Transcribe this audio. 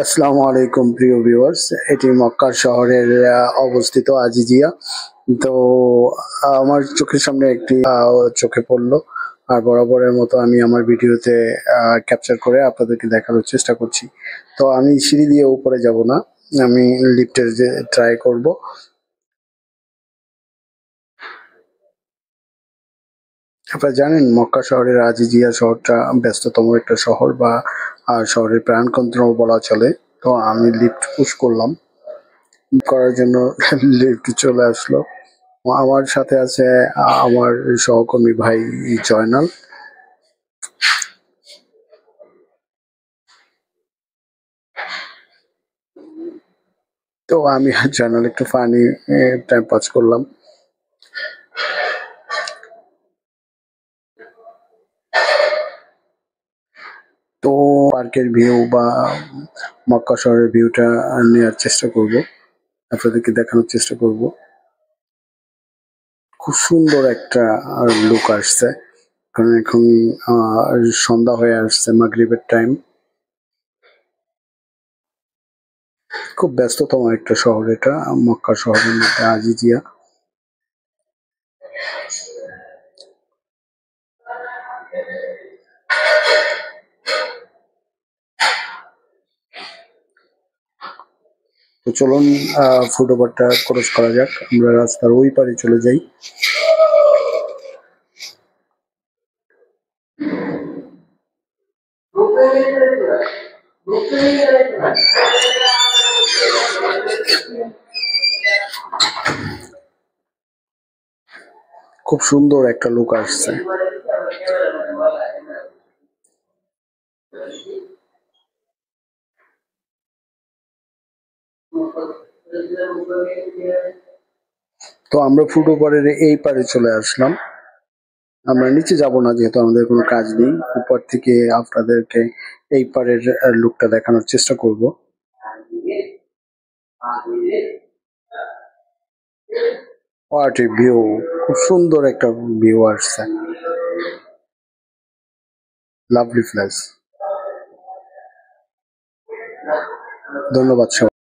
আসসালামু আলাইকুম প্রিয় ভিউয়ার্স, এটি মক্কা শহরের অবস্থিত আজিজিয়া। তো আমার চোখের সামনে একটি চোখে পড়লো, আর বরাবরের মতো আমি আমার ভিডিওতে ক্যাপচার করে আপনাদেরকে দেখানোর চেষ্টা করছি। তো আমি সিঁড়ি দিয়ে উপরে যাব না, আমি লিফটের যে ট্রাই করব। আপনারা জানেন মক্কা শহরের আজিজিয়া শহরটা ব্যস্ততম একটা শহর, বা শহরের প্রাণকেন্দ্র বলা চলে। তো আমি লিফট পুশ করলাম, করার জন্য লিফট চলে আসলো। আমার সাথে আছে আমার সহকর্মী ভাই জয়নাল। তো আমি আর জয়নাল একটু ফানি টাইম পাস করলাম। তো পার্কের ভিউ বা মক্কা শহরের ভিউটা নেওয়ার চেষ্টা করব, আপনাদেরকে দেখানোর চেষ্টা করব। খুব সুন্দর একটা লুক আসছে, কারণ এখন সন্ধ্যা হয়ে আসছে, মাগরিবের টাইম। খুব ব্যস্ততম একটা শহর এটা, মক্কা শহরের মধ্যে আজিজিয়া। তো চলুন ফুটওভারটা ক্রস করা যাক, আমরা রাস্তার ওই পারে চলে যাই। খুব সুন্দর একটা লুক আসছে। তো আমরা ফুটওভারের এই পারে চলে আসলাম। আমরা নিচে যাব না, যেহেতু আমাদের কোনো কাজ নেই। উপর থেকে আপনাদেরকে এই পারের লুকটা দেখানোর চেষ্টা করব। What a view! খুব সুন্দর একটা ভিউ আসছে, লাভলি প্লেস। ধন্যবাদ সবাই।